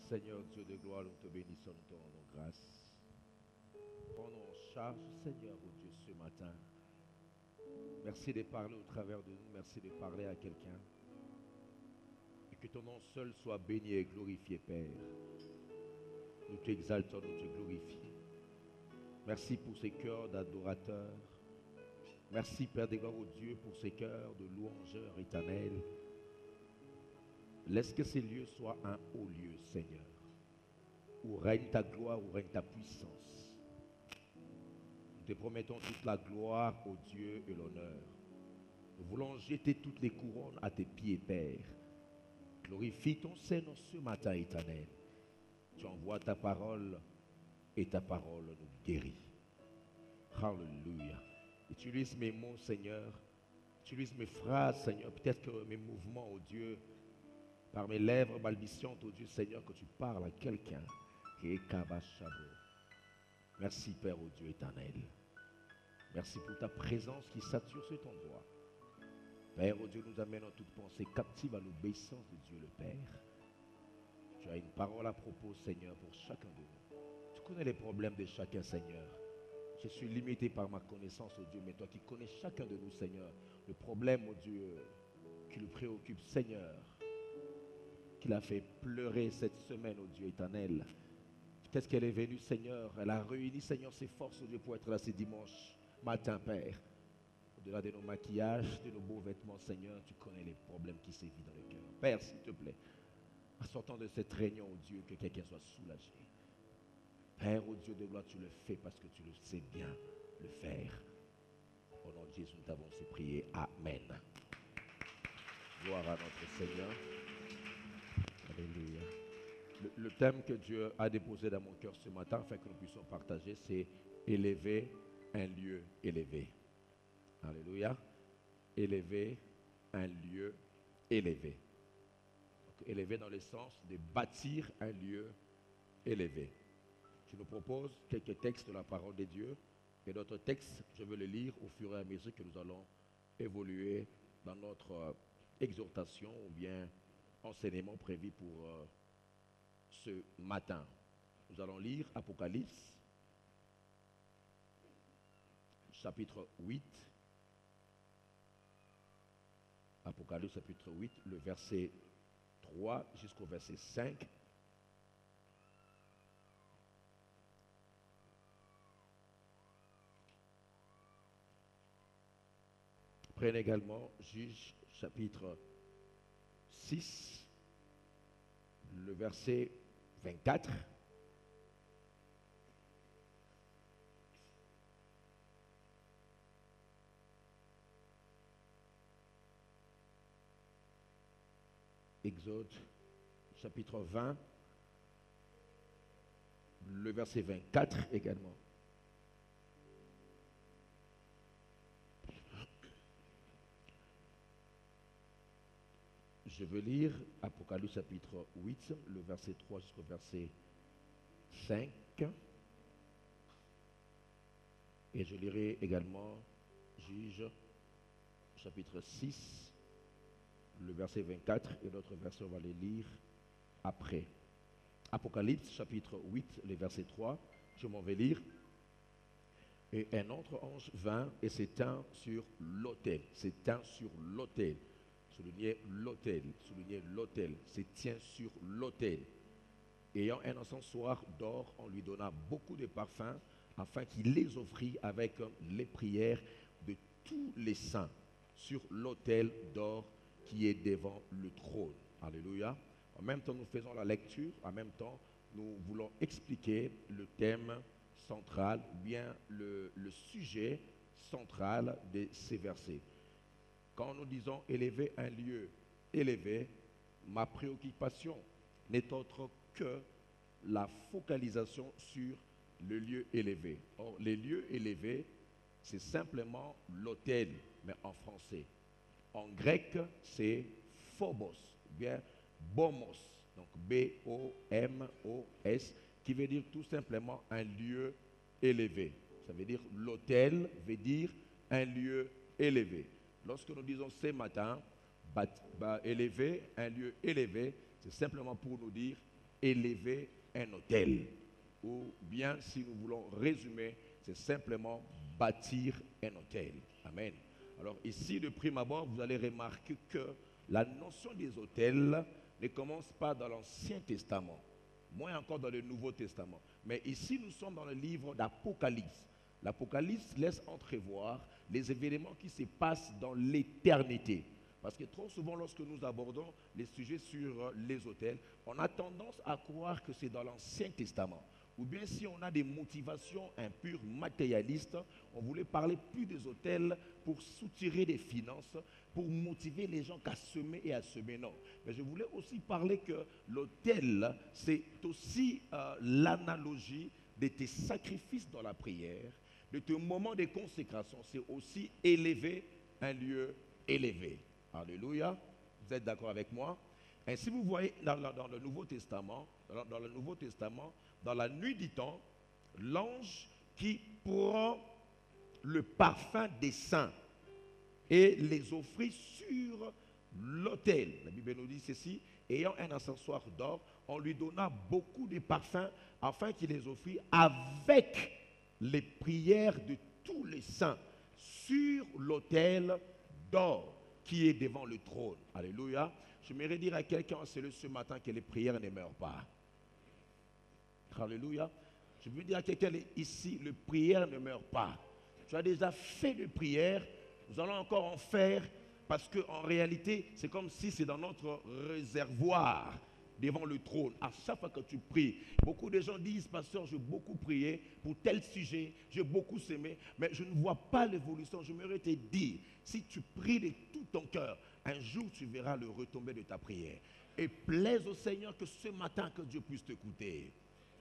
Seigneur Dieu de gloire, nous te bénissons, nous te rendons grâce. Prenons en charge, Seigneur, oh Dieu, ce matin. Merci de parler au travers de nous, merci de parler à quelqu'un. Et que ton nom seul soit béni et glorifié, Père. Nous t'exaltons, nous te glorifions. Merci pour ces cœurs d'adorateurs. Merci, Père des gloires, oh Dieu, pour ces cœurs de louangeurs éternels. Laisse que ces lieux soient un haut lieu, Seigneur, où règne ta gloire, où règne ta puissance. Nous te promettons toute la gloire au Dieu et l'honneur. Nous voulons jeter toutes les couronnes à tes pieds, Père. Glorifie ton Seigneur ce matin, éternel. Tu envoies ta parole et ta parole nous guérit. Alléluia. Utilise mes mots, Seigneur. Utilise mes phrases, Seigneur. Peut-être que mes mouvements, oh Dieu, par mes lèvres balbutiantes, oh Dieu, Seigneur, que tu parles à quelqu'un. Merci, Père, oh Dieu éternel. Merci pour ta présence qui sature cet endroit. Père, oh Dieu, nous amène en toute pensée captive à l'obéissance de Dieu le Père. Tu as une parole à propos, Seigneur, pour chacun de nous. Tu connais les problèmes de chacun, Seigneur. Je suis limité par ma connaissance, oh Dieu, mais toi qui connais chacun de nous, Seigneur, le problème, oh Dieu, qui le préoccupe, Seigneur, qui l'a fait pleurer cette semaine, oh Dieu éternel. Peut-être qu'elle est venue, Seigneur, elle a réuni, Seigneur, ses forces, oh Dieu, pour être là ce dimanche matin, Père. Au-delà de nos maquillages, de nos beaux vêtements, Seigneur, tu connais les problèmes qui sévissent dans le cœur. Père, s'il te plaît, en sortant de cette réunion, oh Dieu, que quelqu'un soit soulagé. Père, oh Dieu de gloire, tu le fais parce que tu le sais bien le faire. Au nom de Jésus, nous t'avons ainsi prié. Amen. Gloire à notre Seigneur. Alléluia. Le thème que Dieu a déposé dans mon cœur ce matin, afin que nous puissions partager, c'est élever un lieu élevé. Alléluia. Élever un lieu élevé. Donc, élevé dans le sens de bâtir un lieu élevé. Je nous propose quelques textes de la parole de Dieu et d'autres textes, je veux les lire au fur et à mesure que nous allons évoluer dans notre exhortation ou bien enseignement prévu pour ce matin. Nous allons lire Apocalypse, chapitre 8. Apocalypse, chapitre 8, le verset 3 jusqu'au verset 5. Prenez également Juge chapitre 6, le verset 24. Exode chapitre 20, le verset 24 également. Je veux lire Apocalypse chapitre 8, le verset 3 jusqu'au verset 5. Et je lirai également Juge chapitre 6, le verset 24. Et d'autres versets, on va les lire après. Apocalypse chapitre 8, le verset 3. Je m'en vais lire. Et un autre ange vint et s'étend sur l'autel. S'étend sur l'autel. Soulignez l'autel, se tient sur l'autel. Ayant un encensoir d'or, on lui donna beaucoup de parfums, afin qu'il les offrit avec les prières de tous les saints sur l'autel d'or qui est devant le trône. Alléluia. En même temps, nous faisons la lecture, en même temps, nous voulons expliquer le thème central, ou bien le sujet central de ces versets. Quand nous disons élever un lieu élevé, ma préoccupation n'est autre que la focalisation sur le lieu élevé. Or, les lieux élevés, c'est simplement l'autel, mais en français. En grec, c'est phobos, bien bomos, donc B-O-M-O-S, qui veut dire tout simplement un lieu élevé. Ça veut dire l'autel veut dire un lieu élevé. Lorsque nous disons ce matin, élever, un lieu élevé, c'est simplement pour nous dire élever un autel. Ou bien, si nous voulons résumer, c'est simplement bâtir un autel. Amen. Alors ici, de prime abord, vous allez remarquer que la notion des autels ne commence pas dans l'Ancien Testament, moins encore dans le Nouveau Testament. Mais ici, nous sommes dans le livre d'Apocalypse. L'Apocalypse laisse entrevoir les événements qui se passent dans l'éternité. Parce que trop souvent, lorsque nous abordons les sujets sur les autels, on a tendance à croire que c'est dans l'Ancien Testament. Ou bien si on a des motivations impures, matérialistes, on voulait parler plus des autels pour soutirer des finances, pour motiver les gens qu'à semer et à semer. Non. Mais je voulais aussi parler que l'autel, c'est aussi l'analogie de tes sacrifices dans la prière, de tes moments de consécration. C'est aussi élever un lieu élevé. Alléluia. Vous êtes d'accord avec moi? Ainsi, vous voyez dans le Nouveau Testament, dans la nuit du temps, l'ange qui prend le parfum des saints et les offrit sur l'autel. La Bible nous dit ceci, ayant un encensoir d'or, on lui donna beaucoup de parfums afin qu'il les offrit avec les prières de tous les saints sur l'autel d'or qui est devant le trône. Alléluia. Je voudrais dire à quelqu'un ce matin que les prières ne meurent pas. Alléluia. Je veux dire à quelqu'un ici, les prières ne meurent pas. Tu as déjà fait de prières, nous allons encore en faire parce qu'en réalité, c'est comme si c'est dans notre réservoir devant le trône. À chaque fois que tu pries, beaucoup de gens disent, pasteur, j'ai beaucoup prié pour tel sujet, j'ai beaucoup semé, mais je ne vois pas l'évolution. Je me te dire, si tu pries de tout ton cœur, un jour tu verras le retombée de ta prière. Et plaise au Seigneur que ce matin, que Dieu puisse t'écouter.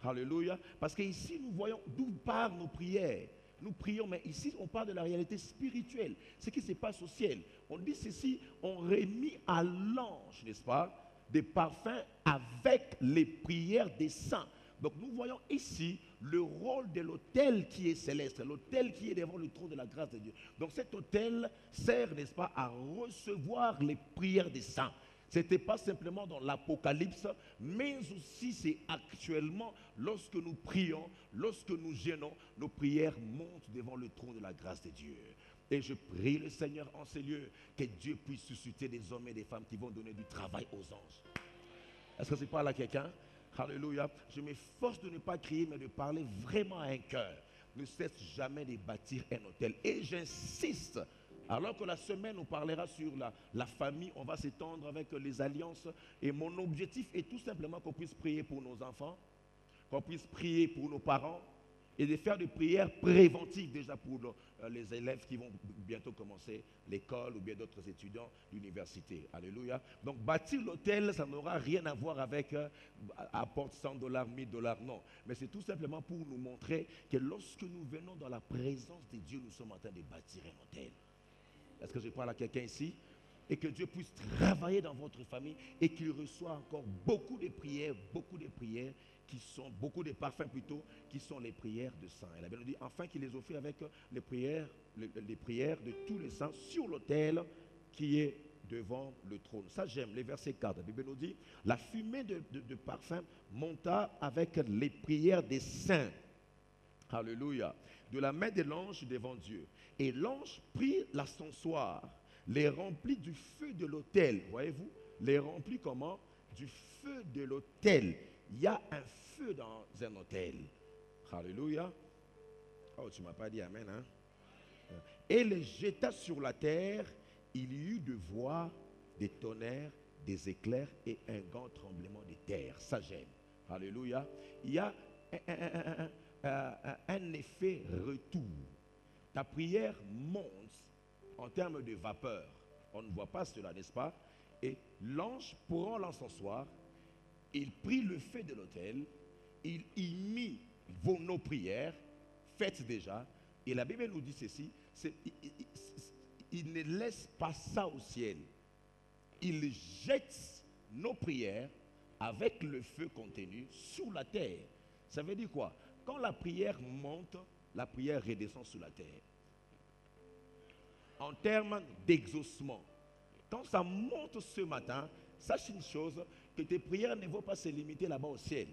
Alléluia. Parce qu'ici, nous voyons d'où partent nos prières. Nous prions, mais ici, on parle de la réalité spirituelle. Ce qui se passe au ciel. On dit ceci, on remet à l'ange, n'est-ce pas, des parfums avec les prières des saints. Donc nous voyons ici le rôle de l'autel qui est céleste, l'autel qui est devant le trône de la grâce de Dieu. Donc cet autel sert, n'est-ce pas, à recevoir les prières des saints. Ce n'était pas simplement dans l'Apocalypse, mais aussi c'est actuellement lorsque nous prions, lorsque nous gênons, nos prières montent devant le trône de la grâce de Dieu. Et je prie le Seigneur en ces lieux que Dieu puisse susciter des hommes et des femmes qui vont donner du travail aux anges. Est-ce que c'est pas là quelqu'un? Alléluia. Je m'efforce de ne pas crier, mais de parler vraiment à un cœur. Ne cesse jamais de bâtir un hôtel. Et j'insiste. Alors que la semaine, on parlera sur la famille, on va s'étendre avec les alliances. Et mon objectif est tout simplement qu'on puisse prier pour nos enfants, qu'on puisse prier pour nos parents et de faire des prières préventives déjà pour les élèves qui vont bientôt commencer l'école ou bien d'autres étudiants d'université. Alléluia. Donc bâtir l'hôtel, ça n'aura rien à voir avec apporte $100, $1000, non. Mais c'est tout simplement pour nous montrer que lorsque nous venons dans la présence de Dieu, nous sommes en train de bâtir un hôtel. Est-ce que je parle à quelqu'un ici? Et que Dieu puisse travailler dans votre famille et qu'il reçoive encore beaucoup de prières qui sont, beaucoup de parfums plutôt, qui sont les prières de saints. Et la Bible nous dit, enfin qu'il les offre avec les prières de tous les saints sur l'autel qui est devant le trône. Ça j'aime, les versets 4. La Bible nous dit, la fumée de parfum monta avec les prières des saints. Alléluia. De la main de l'ange devant Dieu. Et l'ange prit l'ascensoir, les remplit du feu de l'autel. Voyez-vous? Les remplit comment? Du feu de l'autel. Il y a un feu dans un autel. Alléluia. Oh, tu ne m'as pas dit amen, hein? Et les jeta sur la terre. Il y eut de voix, des tonnerres, des éclairs et un grand tremblement de terre. Ça j'aime. Alléluia. Il y a un effet retour. Ta prière monte en termes de vapeur. On ne voit pas cela, n'est-ce pas? Et l'ange prend l'encensoir, il prit le feu de l'autel, il y mit nos prières, faites déjà, et la Bible nous dit ceci, il ne laisse pas ça au ciel. Il jette nos prières avec le feu contenu sur la terre. Ça veut dire quoi? Quand la prière monte, la prière redescend sur la terre. En termes d'exaucement, quand ça monte ce matin, sache une chose, que tes prières ne vont pas se limiter là-bas au ciel.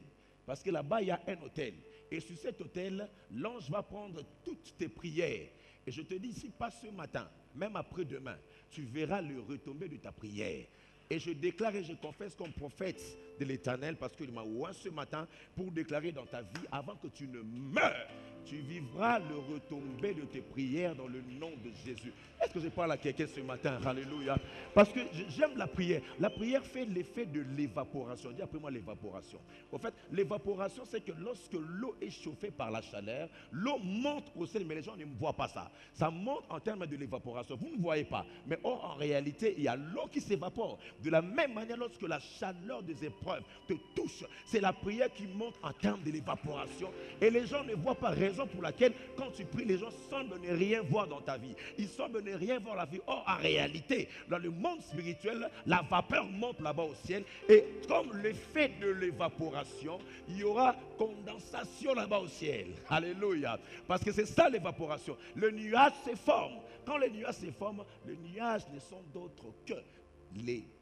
Parce que là-bas, il y a un autel. Et sur cet autel, l'ange va prendre toutes tes prières. Et je te dis ici, pas ce matin, même après-demain, tu verras le retombé de ta prière. Et je déclare et je confesse comme prophète de l'Éternel, parce qu'il m'a oint ce matin pour déclarer dans ta vie, avant que tu ne meurs, tu vivras le retombé de tes prières dans le nom de Jésus. Est-ce que je parle à quelqu'un ce matin? Alléluia. Parce que j'aime la prière. La prière fait l'effet de l'évaporation. Dis après moi l'évaporation. En fait, l'évaporation, c'est que lorsque l'eau est chauffée par la chaleur, l'eau monte au ciel, mais les gens ne voient pas ça. Ça monte en termes de l'évaporation. Vous ne voyez pas. Mais or, en réalité, il y a l'eau qui s'évapore. De la même manière, lorsque la chaleur des épreuves te touche, c'est la prière qui monte en termes de l'évaporation. Et les gens ne voient pas, raison pour laquelle, quand tu pries, les gens semblent ne rien voir dans ta vie. Ils semblent ne rien voir la vie. Or, en réalité, dans le monde spirituel, la vapeur monte là-bas au ciel. Et comme l'effet de l'évaporation, il y aura condensation là-bas au ciel. Alléluia. Parce que c'est ça l'évaporation. Le nuage se forme. Quand les nuages se forment, les nuages ne sont d'autres que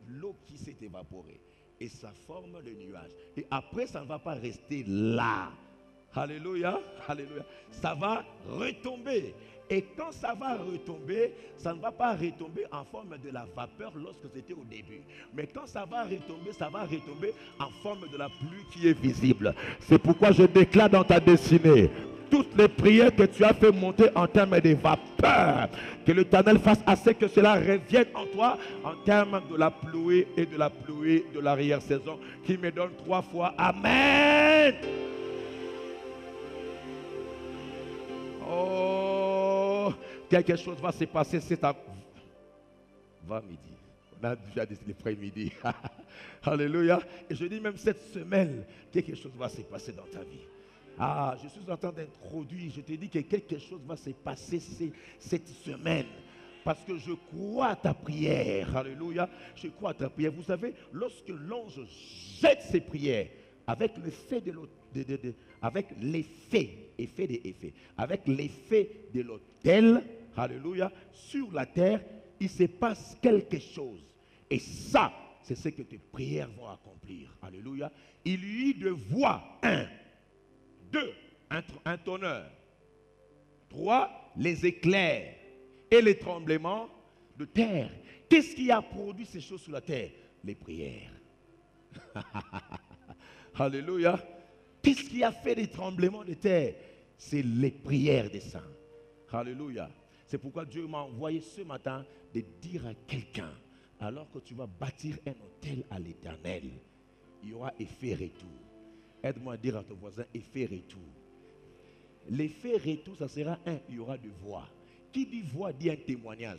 l'eau qui s'est évaporée. Et ça forme le nuage. Et après, ça ne va pas rester là. Alléluia, alléluia. Ça va retomber. Et quand ça va retomber, ça ne va pas retomber en forme de la vapeur lorsque c'était au début. Mais quand ça va retomber en forme de la pluie qui est visible. C'est pourquoi je déclare dans ta destinée, toutes les prières que tu as fait monter en termes de vapeur, que l'Éternel fasse assez que cela revienne en toi en termes de la pluie et de la pluie de l'arrière-saison, qui me donne 3 fois Amen. Oh, quelque chose va se passer cet midi. On a déjà décidé l'après-midi. Alléluia. Et je dis même cette semaine, quelque chose va se passer dans ta vie. Ah, je suis en train d'introduire, je te dis que quelque chose va se passer cette semaine. Parce que je crois à ta prière. Alléluia. Je crois à ta prière. Vous savez, lorsque l'ange jette ses prières, avec l'effet de l'autel, avec l'effet de l'autel, alléluia, sur la terre, il se passe quelque chose. Et ça, c'est ce que tes prières vont accomplir. Alléluia. Il y eut de voix, 1, 2, un tonneur, 3, les éclairs et les tremblements de terre. Qu'est-ce qui a produit ces choses sur la terre? Les prières. Alléluia. Qu'est-ce qui a fait des tremblements de terre? C'est les prières des saints. Alléluia. C'est pourquoi Dieu m'a envoyé ce matin de dire à quelqu'un, alors que tu vas bâtir un autel à l'Éternel, il y aura effet retour. Aide-moi à dire à ton voisin, effet retour. L'effet retour, ça sera il y aura de voix. Qui dit voix dit un témoignage.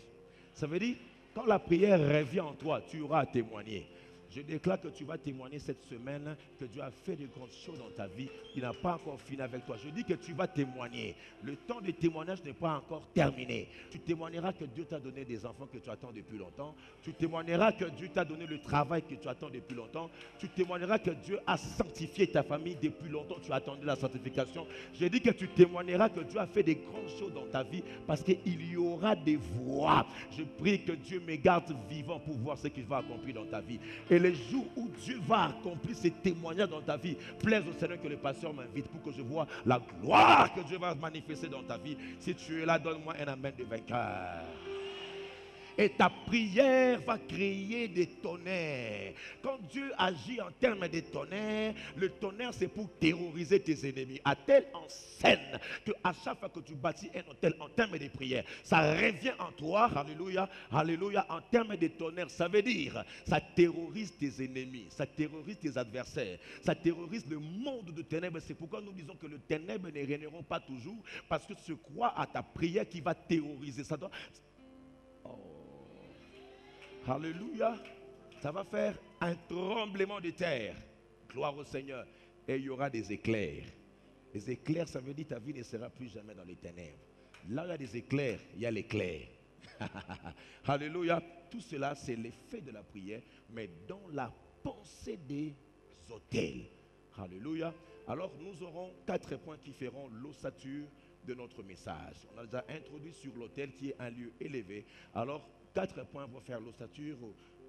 Ça veut dire, quand la prière revient en toi, tu auras à témoigner. Je déclare que tu vas témoigner cette semaine que Dieu a fait de grandes choses dans ta vie. Il n'a pas encore fini avec toi. Je dis que tu vas témoigner. Le temps de témoignage n'est pas encore terminé. Tu témoigneras que Dieu t'a donné des enfants que tu attends depuis longtemps. Tu témoigneras que Dieu t'a donné le travail que tu attends depuis longtemps. Tu témoigneras que Dieu a sanctifié ta famille depuis longtemps. Tu as attendu la sanctification. Je dis que tu témoigneras que Dieu a fait des grandes choses dans ta vie parce qu'il y aura des voix. Je prie que Dieu me garde vivant pour voir ce qu'il va accomplir dans ta vie. Et les jours où Dieu va accomplir ces témoignages dans ta vie, plaise au Seigneur que le pasteur m'invite pour que je vois la gloire que Dieu va manifester dans ta vie. Si tu es là, donne-moi un amen de vainqueur. Et ta prière va créer des tonnerres. Quand Dieu agit en termes de tonnerre, le tonnerre c'est pour terroriser tes ennemis. À telle enseigne qu'à chaque fois que tu bâtis un hôtel en termes de prière, ça revient en toi, alléluia, alléluia, en termes de tonnerre. Ça veut dire, ça terrorise tes ennemis, ça terrorise tes adversaires, ça terrorise le monde de ténèbres. C'est pourquoi nous disons que le ténèbres ne régneront pas toujours, parce que tu crois à ta prière qui va terroriser. Ça doit... Alléluia. Ça va faire un tremblement de terre. Gloire au Seigneur. Et il y aura des éclairs. Les éclairs, ça veut dire que ta vie ne sera plus jamais dans les ténèbres. Là où il y a des éclairs, il y a l'éclair. Alléluia. Tout cela, c'est l'effet de la prière, mais dans la pensée des autels. Alléluia. Alors, nous aurons 4 points qui feront l'ossature de notre message. On a déjà introduit sur l'autel qui est un lieu élevé. Alors, 4 points vont faire l'ossature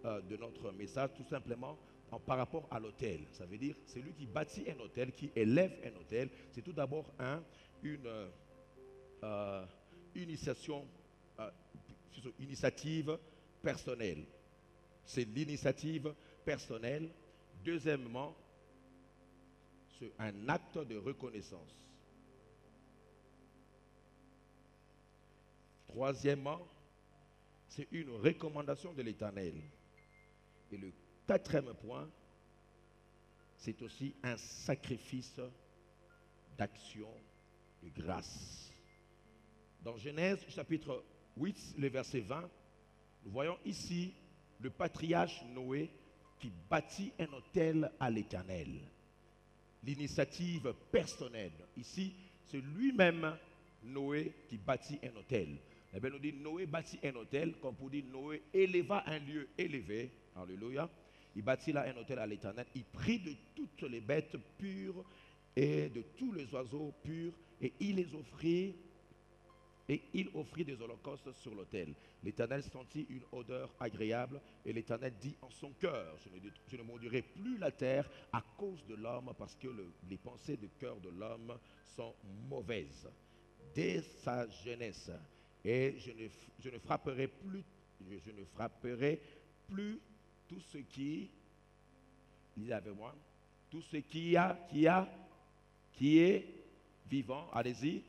de notre message. Tout simplement, par rapport à l'autel. Ça veut dire, celui qui bâtit un autel, qui élève un autel, c'est tout d'abord une initiation, euh, initiative personnelle. C'est l'initiative personnelle. Deuxièmement, c'est un acte de reconnaissance. Troisièmement, c'est une recommandation de l'Éternel. Et le quatrième point, c'est aussi un sacrifice d'action de grâce. Dans Genèse chapitre 8, le verset 20, nous voyons ici le patriarche Noé qui bâtit un autel à l'Éternel. L'initiative personnelle. Ici, c'est lui-même, Noé, qui bâtit un autel. La Bible nous dit Noé bâtit un autel, comme pour dire Noé éleva un lieu élevé. Alléluia. Il bâtit là un autel à l'Éternel. Il prit de toutes les bêtes pures et de tous les oiseaux purs et il les offrit. Et il offrit des holocaustes sur l'autel. L'Éternel sentit une odeur agréable et l'Éternel dit en son cœur, je ne maudirai plus la terre à cause de l'homme parce que les pensées du cœur de l'homme sont mauvaises. Dès sa jeunesse, et je ne frapperai plus tout ce qui, lisez avec moi, tout ce qui est vivant, allez-y,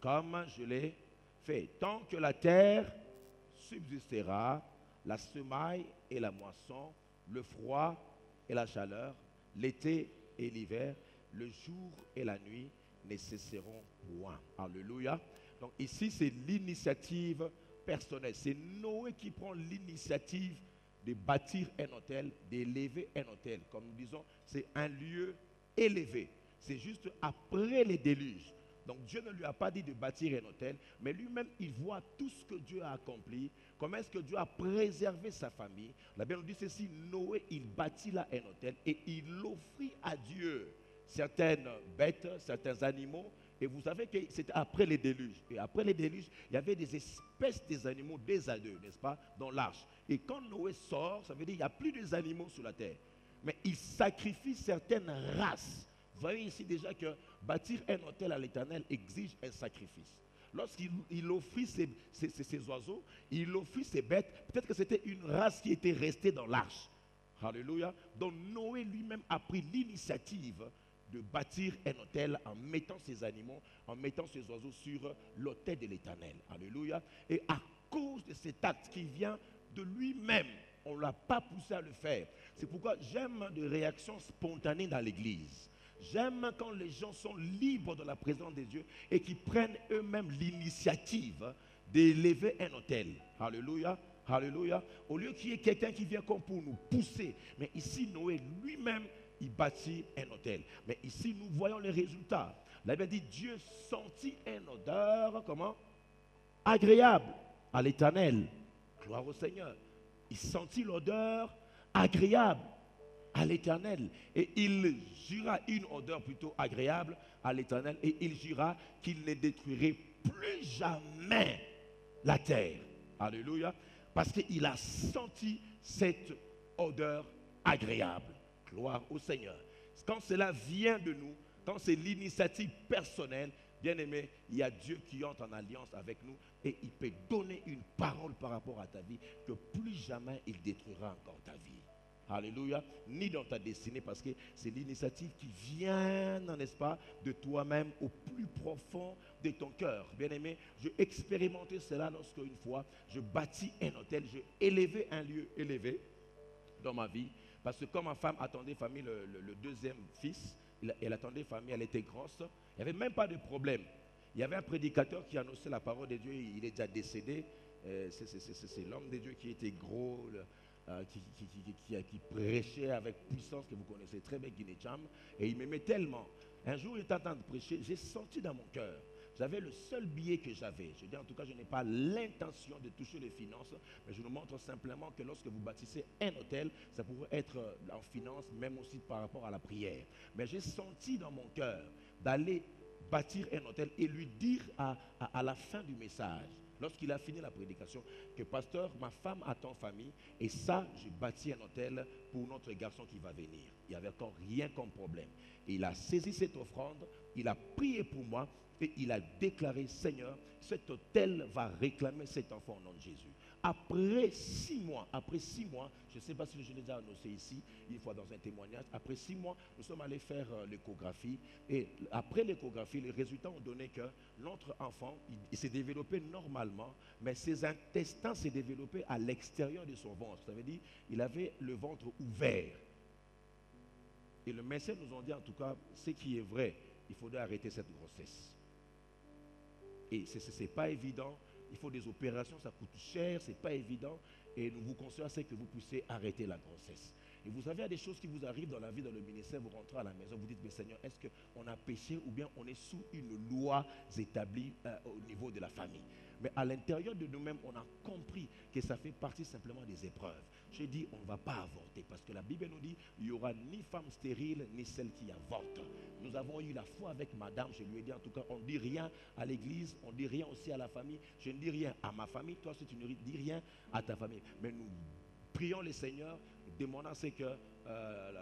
comme je l'ai fait. Tant que la terre subsistera, la semaille et la moisson, le froid et la chaleur, l'été et l'hiver, le jour et la nuit ne cesseront point. Alléluia. Donc ici, c'est l'initiative personnelle. C'est Noé qui prend l'initiative de bâtir un autel, d'élever un autel. Comme nous disons, c'est un lieu élevé. C'est juste après les déluges. Donc Dieu ne lui a pas dit de bâtir un autel, mais lui-même, il voit tout ce que Dieu a accompli, comment est-ce que Dieu a préservé sa famille. La Bible nous dit ceci, Noé, il bâtit là un autel et il offrit à Dieu certaines bêtes, certains animaux. Et vous savez que c'était après les déluges. Et après les déluges, il y avait des espèces des animaux des à deux, n'est-ce pas, dans l'arche. Et quand Noé sort, ça veut dire qu'il n'y a plus des animaux sur la terre. Mais il sacrifie certaines races. Vous voyez ici déjà que bâtir un autel à l'Éternel exige un sacrifice. Lorsqu'il offrit ses oiseaux, il offrit ses bêtes, peut-être que c'était une race qui était restée dans l'arche. Alléluia. Donc Noé lui-même a pris l'initiative de bâtir un autel en mettant ses animaux, en mettant ses oiseaux sur l'autel de l'Éternel. Alléluia. Et à cause de cet acte qui vient de lui-même, on ne l'a pas poussé à le faire. C'est pourquoi j'aime des réactions spontanées dans l'Église. J'aime quand les gens sont libres de la présence de Dieu et qui prennent eux-mêmes l'initiative d'élever un autel. Alléluia, alléluia. Au lieu qu'il y ait quelqu'un qui vient comme pour nous pousser. Mais ici, Noé lui-même, il bâtit un autel. Mais ici, nous voyons les résultats. La Bible dit, Dieu sentit une odeur, comment? Agréable à l'Éternel. Gloire au Seigneur. Il sentit l'odeur agréable à l'Éternel. Et il jura une odeur plutôt agréable à l'Éternel. Et il jura qu'il ne détruirait plus jamais la terre. Alléluia. Parce qu'il a senti cette odeur agréable. Gloire au Seigneur. Quand cela vient de nous, quand c'est l'initiative personnelle, bien aimé, il y a Dieu qui entre en alliance avec nous et il peut donner une parole par rapport à ta vie que plus jamais il détruira encore ta vie. Alléluia. Ni dans ta destinée parce que c'est l'initiative qui vient, n'est-ce pas, de toi-même au plus profond de ton cœur. Bien aimé, j'ai expérimenté cela lorsque une fois, je bâtis un hôtel, j'ai élevé un lieu élevé dans ma vie. Parce que quand ma femme attendait famille, le deuxième fils, elle attendait famille, elle était grosse, il n'y avait même pas de problème. Il y avait un prédicateur qui annonçait la parole de Dieu, il est déjà décédé. C'est l'homme de Dieu qui était gros, qui prêchait avec puissance, que vous connaissez très bien, Guinée Cham, et il m'aimait tellement. Un jour, il était en train de prêcher, j'ai senti dans mon cœur, j'avais le seul billet que j'avais. Je dis en tout cas, je n'ai pas l'intention de toucher les finances, mais je vous montre simplement que lorsque vous bâtissez un hôtel, ça pourrait être en finance, même aussi par rapport à la prière. Mais j'ai senti dans mon cœur d'aller bâtir un hôtel et lui dire à la fin du message, Lorsqu'il a fini la prédication, que pasteur, ma femme attend famille, et ça, je bâtis un hôtel pour notre garçon qui va venir. Il n'y avait encore rien comme problème. Et il a saisi cette offrande, il a prié pour moi, et il a déclaré, Seigneur, cet hôtel va réclamer cet enfant au nom de Jésus. Après 6 mois, je ne sais pas si je l'ai déjà annoncé ici, une fois dans un témoignage, après 6 mois, nous sommes allés faire l'échographie. Et après l'échographie, les résultats ont donné que notre enfant, il s'est développé normalement, mais ses intestins s'est développé à l'extérieur de son ventre. Ça veut dire qu'il avait le ventre ouvert. Et le médecin nous a dit, en tout cas, ce qui est vrai, il faudrait arrêter cette grossesse. Et ce n'est pas évident. Il faut des opérations, ça coûte cher, ce n'est pas évident. Et nous vous conseillons que vous puissiez arrêter la grossesse. Et vous avez des choses qui vous arrivent dans la vie, dans le ministère, vous rentrez à la maison, vous dites, mais Seigneur, est-ce qu'on a péché ou bien on est sous une loi établie au niveau de la famille? Mais à l'intérieur de nous-mêmes, on a compris que ça fait partie simplement des épreuves. J'ai dit, on ne va pas avorter parce que la Bible nous dit, il n'y aura ni femme stérile, ni celle qui avorte. Nous avons eu la foi avec madame, je lui ai dit en tout cas, on ne dit rien à l'église, on ne dit rien aussi à la famille. Je ne dis rien à ma famille, toi si tu ne dis rien à ta famille. Mais nous prions le Seigneur, demandant à ce que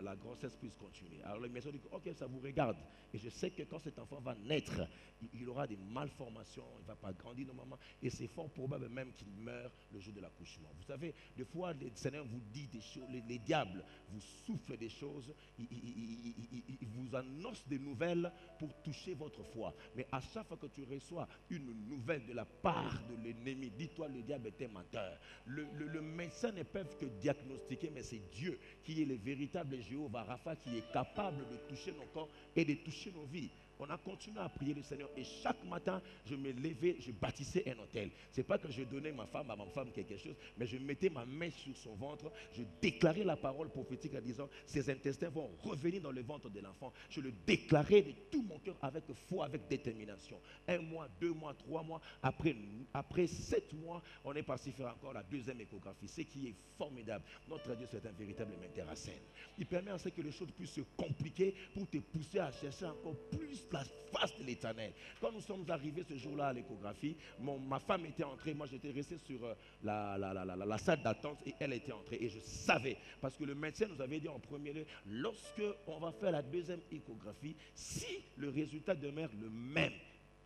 la grossesse puisse continuer. Alors le médecin dit, ok, ça vous regarde. Et je sais que quand cet enfant va naître, il aura des malformations, il ne va pas grandir normalement. Et c'est fort probable même qu'il meure le jour de l'accouchement. Vous savez, des fois, le Seigneur vous dit des choses, les diables vous soufflent des choses, ils vous annoncent des nouvelles pour toucher votre foi. Mais à chaque fois que tu reçois une nouvelle de la part de l'ennemi, dis-toi, le diable est un menteur. Le médecin ne peut que diagnostiquer, mais c'est Dieu qui est le véritable Jéhovah Rapha, qui est capable de toucher nos corps et de toucher nos vies. On a continué à prier le Seigneur et chaque matin, je me levais, je bâtissais un hôtel. Ce n'est pas que je donnais à ma femme quelque chose, mais je mettais ma main sur son ventre, je déclarais la parole prophétique en disant, ses intestins vont revenir dans le ventre de l'enfant. Je le déclarais de tout mon cœur avec foi, avec détermination. 1 mois, 2 mois, 3 mois, après 7 mois, on est parti faire encore la deuxième échographie, ce qui est formidable. Notre Dieu, c'est un véritable metteur en scène. Il permet à ce que les choses puissent se compliquer pour te pousser à chercher encore plus la face de l'Éternel. Quand nous sommes arrivés ce jour-là à l'échographie, ma femme était entrée, moi j'étais resté sur la salle d'attente et elle était entrée. Et je savais, parce que le médecin nous avait dit en premier lieu, lorsque on va faire la deuxième échographie, si le résultat demeure le même,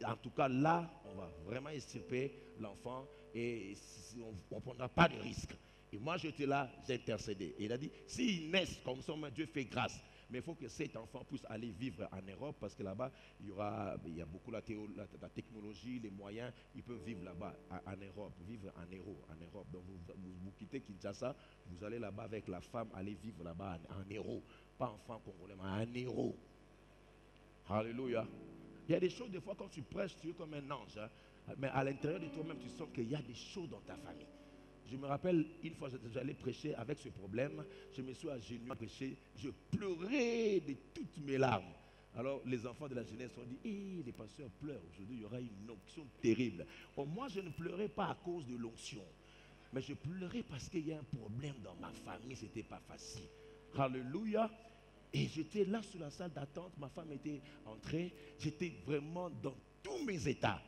en tout cas là, on va vraiment extirper l'enfant et on ne prendra pas de risque. Et moi j'étais là, j'ai intercédé. Et il a dit, s'ils naissent comme ça, Dieu fait grâce. Mais il faut que cet enfant puisse aller vivre en Europe parce que là-bas, il y a beaucoup la technologie, les moyens, ils peuvent vivre là-bas en Europe, vivre en Europe. Donc vous quittez Kinshasa, vous allez là-bas avec la femme, aller vivre là-bas en Europe. Pas enfant congolais, mais en Europe. Alléluia. Il y a des choses, des fois, quand tu prêches, tu es comme un ange. Hein, mais à l'intérieur de toi-même, tu sens qu'il y a des choses dans ta famille. Je me rappelle, une fois, j'allais prêcher avec ce problème. Je me suis agenouillé à prêcher. Je pleurais de toutes mes larmes. Alors, les enfants de la jeunesse ont dit, les pasteurs pleurent. Aujourd'hui, il y aura une onction terrible. Bon, moi, je ne pleurais pas à cause de l'onction. Mais je pleurais parce qu'il y a un problème dans ma famille. Ce n'était pas facile. Alléluia. Et j'étais là sur la salle d'attente. Ma femme était entrée. J'étais vraiment dans tous mes états.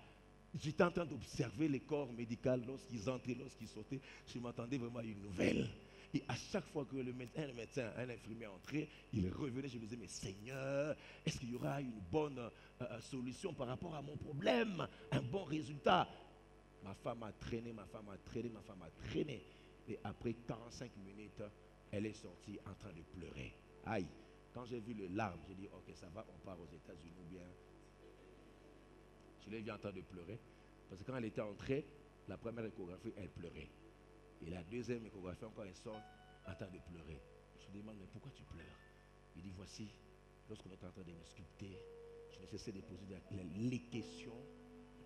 J'étais en train d'observer les corps médicaux lorsqu'ils entraient, lorsqu'ils sortaient. Je m'attendais vraiment à une nouvelle. Et à chaque fois que un médecin, un infirmier entrait, il revenait, je me disais, mais Seigneur, est-ce qu'il y aura une bonne solution par rapport à mon problème? Un bon résultat? Ma femme a traîné. Et après 45 minutes, elle est sortie en train de pleurer. Aïe, quand j'ai vu les larmes, j'ai dit, ok, ça va, on part aux États-Unis ou bien... Je l'ai vu en train de pleurer. Parce que quand elle était entrée, la première échographie, elle pleurait. Et la deuxième échographie, encore elle sort en train de pleurer. Je lui demande, mais pourquoi tu pleures? Il dit, voici, lorsqu'on est en train de me sculpter, je ne cessais de poser les questions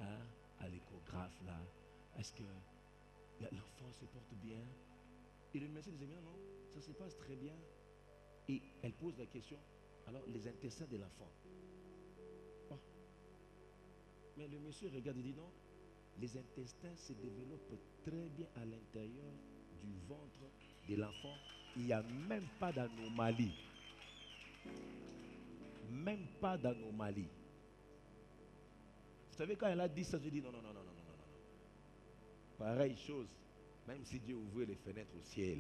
à l'échographe là. Est-ce que l'enfant se porte bien? Et le médecin disait, non, ça se passe très bien. Et elle pose la question, alors les intestins de l'enfant. Mais le monsieur regarde et dit non, les intestins se développent très bien à l'intérieur du ventre de l'enfant. Il n'y a même pas d'anomalie. Même pas d'anomalie. Vous savez, quand elle a dit ça, je dis non. Pareille chose, même si Dieu ouvrait les fenêtres au ciel.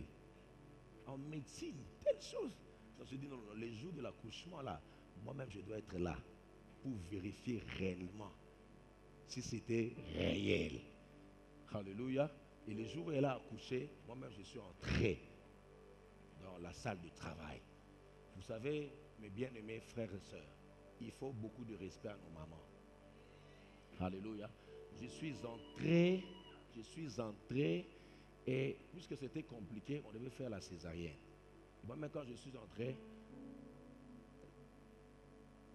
En médecine, telle chose. On se dit, non, non, les jours de l'accouchement, là, moi-même, je dois être là pour vérifier réellement si c'était réel. Alléluia. Et le jour où elle a accouché, moi-même, je suis entré dans la salle de travail. Vous savez, mes bien-aimés frères et sœurs, il faut beaucoup de respect à nos mamans. Alléluia. Je suis entré, et puisque c'était compliqué, on devait faire la césarienne. Moi-même, quand je suis entré,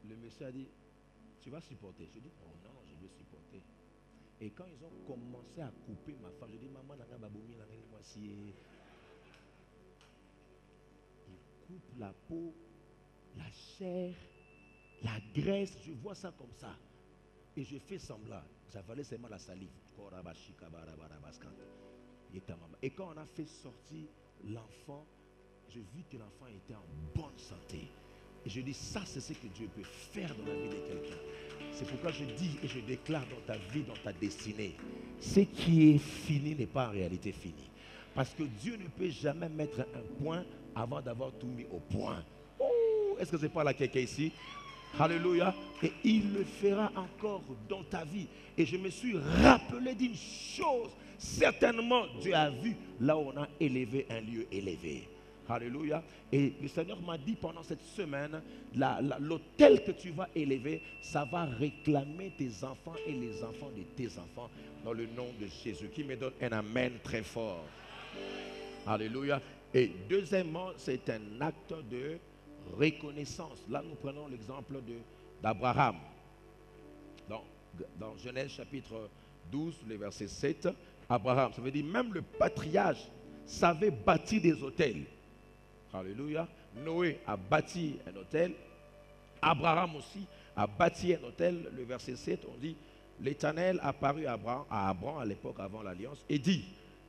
le monsieur a dit, tu vas supporter. Je dis, oh non, je vais supporter. Et quand ils ont commencé à couper ma femme, je dis, maman, nanga baboumi, nanga moisi. Ils coupent la peau, la chair, la graisse, je vois ça comme ça. Et je fais semblant. J'avalais seulement la salive. Et quand on a fait sortir l'enfant, je vis que l'enfant était en bonne santé. Et je dis, ça c'est ce que Dieu peut faire dans la vie de quelqu'un. C'est pourquoi je dis et je déclare dans ta vie, dans ta destinée, ce qui est fini n'est pas en réalité fini. Parce que Dieu ne peut jamais mettre un point avant d'avoir tout mis au point. Oh, est-ce que c'est pas là quelqu'un ici? Alléluia. Et il le fera encore dans ta vie. Et je me suis rappelé d'une chose. Certainement, Dieu a vu là où on a élevé un lieu élevé. Alléluia. Et le Seigneur m'a dit pendant cette semaine, l'autel que tu vas élever, ça va réclamer tes enfants et les enfants de tes enfants dans le nom de Jésus. Qui me donne un amen très fort. Alléluia. Et deuxièmement, c'est un acte de reconnaissance. Là, nous prenons l'exemple d'Abraham. Dans Genèse chapitre 12, le verset 7, Abraham, ça veut dire même le patriarche savait bâtir des autels. Alléluia. Noé a bâti un autel. Abraham aussi a bâti un autel. Le verset 7, on dit, l'Éternel apparut à Abraham à l'époque avant l'alliance et dit,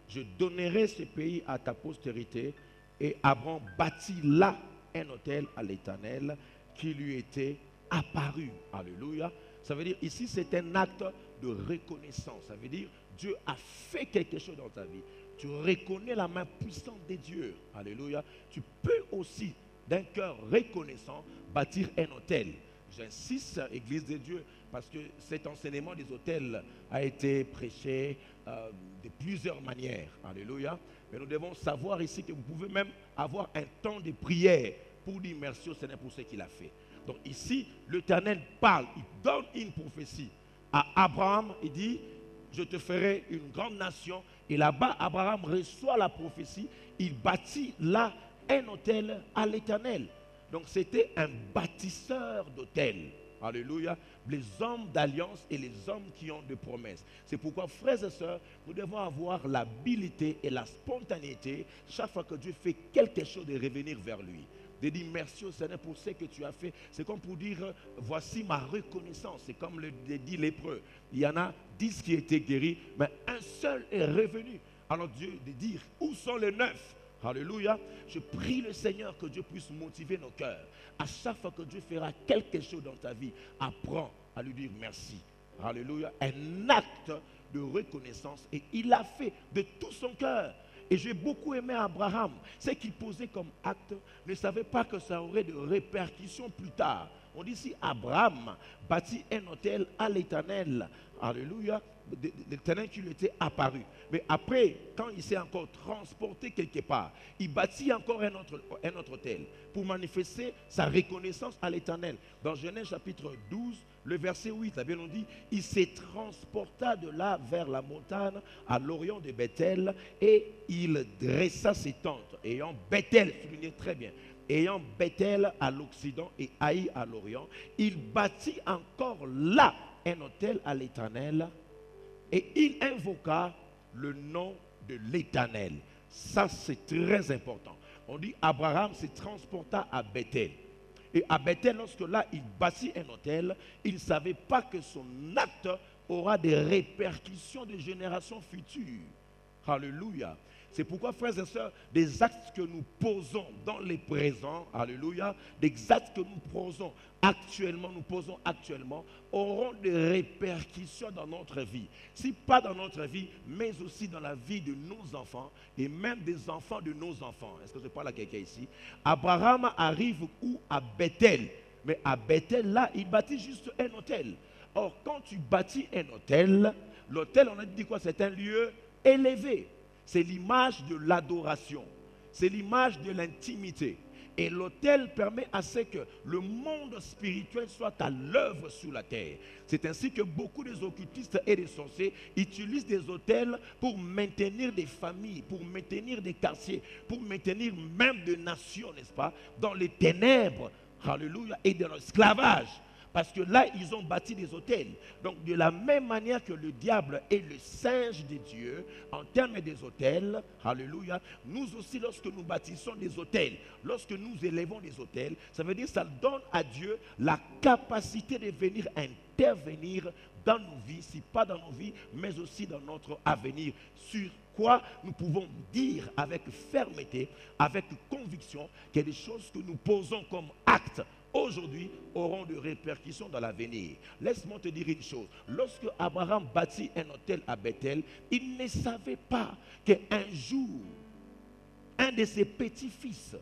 je donnerai ce pays à ta postérité. Et Abraham bâtit là un autel à l'Éternel qui lui était apparu. Alléluia. Ça veut dire ici c'est un acte de reconnaissance. Ça veut dire Dieu a fait quelque chose dans ta vie. Tu reconnais la main puissante de Dieu. Alléluia. Tu peux aussi d'un cœur reconnaissant bâtir un autel. J'insiste, Église de Dieu, parce que cet enseignement des autels a été prêché de plusieurs manières. Alléluia. Mais nous devons savoir ici que vous pouvez même avoir un temps de prière pour dire merci au Seigneur pour ce qu'il a fait. Donc ici, l'Éternel parle, il donne une prophétie à Abraham. Il dit, je te ferai une grande nation. Et là-bas, Abraham reçoit la prophétie. Il bâtit là un autel à l'Éternel. Donc c'était un bâtisseur d'autel. Alléluia. Les hommes d'alliance et les hommes qui ont de promesses. C'est pourquoi, frères et sœurs, nous devons avoir l'habilité et la spontanéité, chaque fois que Dieu fait quelque chose, de revenir vers lui. De dire merci au Seigneur pour ce que tu as fait. C'est comme pour dire, voici ma reconnaissance. C'est comme le dit lépreux. Il y en a 10 qui étaient guéris, mais un seul est revenu. Alors Dieu de dire, où sont les 9? Alléluia. Je prie le Seigneur que Dieu puisse motiver nos cœurs. À chaque fois que Dieu fera quelque chose dans ta vie, apprends à lui dire merci. Alléluia. Un acte de reconnaissance. Et il l'a fait de tout son cœur. Et j'ai beaucoup aimé Abraham. Ce qu'il posait comme acte, ne savait pas que ça aurait de répercussions plus tard. On dit ici, Abraham bâtit un autel à l'Éternel. Alléluia. L'Éternel qui lui était apparu. Mais après, quand il s'est encore transporté quelque part, il bâtit encore un autre autel pour manifester sa reconnaissance à l'Éternel. Dans Genèse chapitre 12, le verset 8, la Bible nous dit, il s'est transporta de là vers la montagne à l'orient de Bethel et il dressa ses tentes. Ayant Bethel, soulignez très bien, ayant Bethel à l'occident et Haï à l'orient, il bâtit encore là un autel à l'Éternel et il invoqua le nom de l'Éternel. Ça, c'est très important. On dit Abraham se transporta à Bethel. Et à Bethel, lorsque là, il bâtit un autel, il ne savait pas que son acte aura des répercussions de générations futures. Alléluia. C'est pourquoi, frères et sœurs, des actes que nous posons dans les présents, alléluia, des actes que nous posons actuellement, auront des répercussions dans notre vie. Si pas dans notre vie, mais aussi dans la vie de nos enfants et même des enfants de nos enfants. Est-ce que je parle à quelqu'un ici? Abraham arrive où? À Bethel. Mais à Bethel, là, il bâtit juste un hôtel. Or, quand tu bâtis un hôtel, l'hôtel, on a dit quoi? C'est un lieu élevé. C'est l'image de l'adoration. C'est l'image de l'intimité. Et l'autel permet à ce que le monde spirituel soit à l'œuvre sur la terre. C'est ainsi que beaucoup des occultistes et des sorciers utilisent des autels pour maintenir des familles, pour maintenir des quartiers, pour maintenir même des nations, n'est-ce pas, dans les ténèbres, alléluia, et dans l'esclavage. Parce que là, ils ont bâti des autels. Donc, de la même manière que le diable est le singe de Dieu, en termes des autels, alléluia, nous aussi, lorsque nous bâtissons des autels, lorsque nous élevons des autels, ça veut dire que ça donne à Dieu la capacité de venir intervenir dans nos vies, si pas dans nos vies, mais aussi dans notre avenir. Sur quoi nous pouvons dire avec fermeté, avec conviction, qu'il y a des choses que nous posons comme actes aujourd'hui auront des répercussions dans l'avenir. Laisse-moi te dire une chose. Lorsque Abraham bâtit un hôtel à Bethel, il ne savait pas qu'un jour, un de ses petits-fils,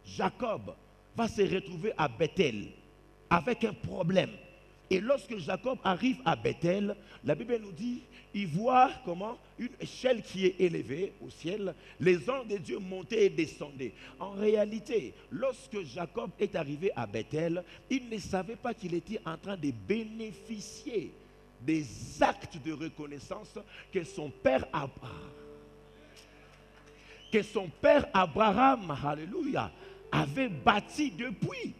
Jacob, va se retrouver à Bethel avec un problème. Et lorsque Jacob arrive à Bethel, la Bible nous dit, il voit comment une échelle qui est élevée au ciel, les anges de Dieu montaient et descendaient. En réalité, lorsque Jacob est arrivé à Bethel, il ne savait pas qu'il était en train de bénéficier des actes de reconnaissance que son père Abraham, alléluia, avait bâti depuis.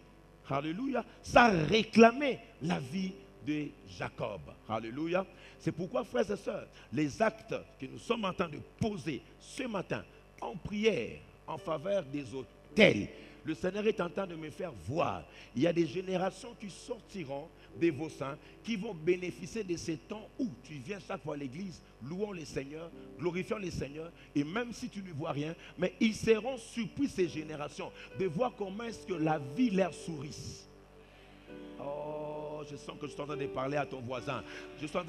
Alléluia. Ça réclamait la vie de Jacob. Alléluia. C'est pourquoi, frères et sœurs, les actes que nous sommes en train de poser ce matin en prière en faveur des autels, le Seigneur est en train de me faire voir. Il y a des générations qui sortiront de vos saints, qui vont bénéficier de ces temps où tu viens chaque fois à l'église, louant les Seigneurs, glorifiant les Seigneurs, et même si tu ne vois rien, mais ils seront surpris, ces générations, de voir comment est-ce que la vie leur sourit. Oh, je sens que je suis en train de parler à ton voisin. Je sens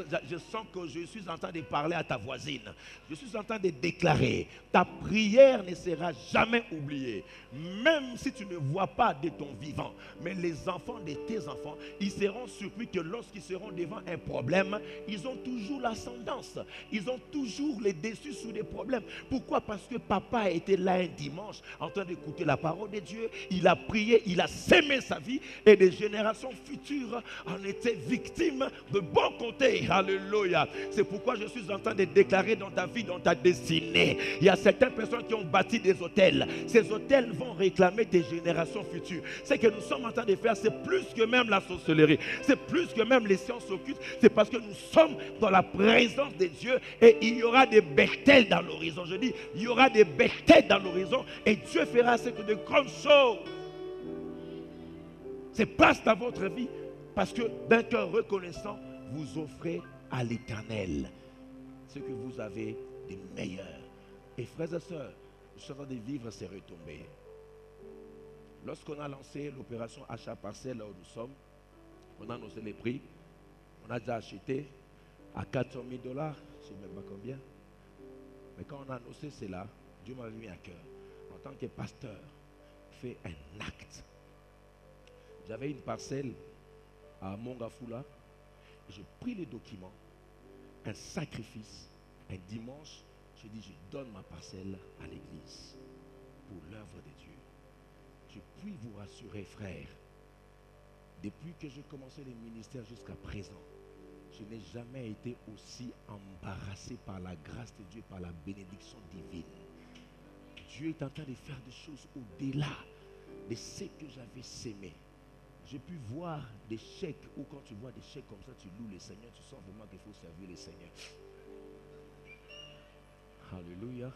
que je suis en train de parler à ta voisine. Je suis en train de déclarer, ta prière ne sera jamais oubliée. Même si tu ne vois pas de ton vivant. Mais les enfants de tes enfants, ils seront surpris que lorsqu'ils seront devant un problème, ils ont toujours l'ascendance. Ils ont toujours les dessus sur des problèmes. Pourquoi? Parce que papa a été là un dimanche en train d'écouter la parole de Dieu. Il a prié, il a sémé sa vie et des générations futures en étaient victimes de bon côté. Alléluia. C'est pourquoi je suis en train de déclarer dans ta vie, dans ta destinée. Il y a certaines personnes qui ont bâti des hôtels. Ces hôtels vont réclamer des générations futures. Ce que nous sommes en train de faire, c'est plus que même la sorcellerie. C'est plus que même les sciences occultes. C'est parce que nous sommes dans la présence de Dieu et il y aura des Bethel dans l'horizon. Je dis, il y aura des Bethel dans l'horizon et Dieu fera ce que de grandes choses. C'est place dans votre vie parce que d'un cœur reconnaissant, vous offrez à l'Éternel ce que vous avez de meilleur. Et frères et sœurs, nous sommes en train de vivre ces retombées. Lorsqu'on a lancé l'opération achat parcelle là où nous sommes, on a annoncé les prix, on a déjà acheté à 400 000 $, je ne sais même pas combien. Mais quand on a annoncé cela, Dieu m'a mis à cœur, en tant que pasteur, fait un acte. J'avais une parcelle à Mongafula. Je pris les documents, un sacrifice, un dimanche. Je dis, je donne ma parcelle à l'église pour l'œuvre de Dieu. Je puis vous rassurer, frères, depuis que j'ai commencé le ministère jusqu'à présent, je n'ai jamais été aussi embarrassé par la grâce de Dieu, par la bénédiction divine. Dieu est en train de faire des choses au-delà de ce que j'avais sémé. J'ai pu voir des chèques, ou quand tu vois des chèques comme ça, tu loues les Seigneurs, tu sens vraiment qu'il faut servir les Seigneurs. Alléluia.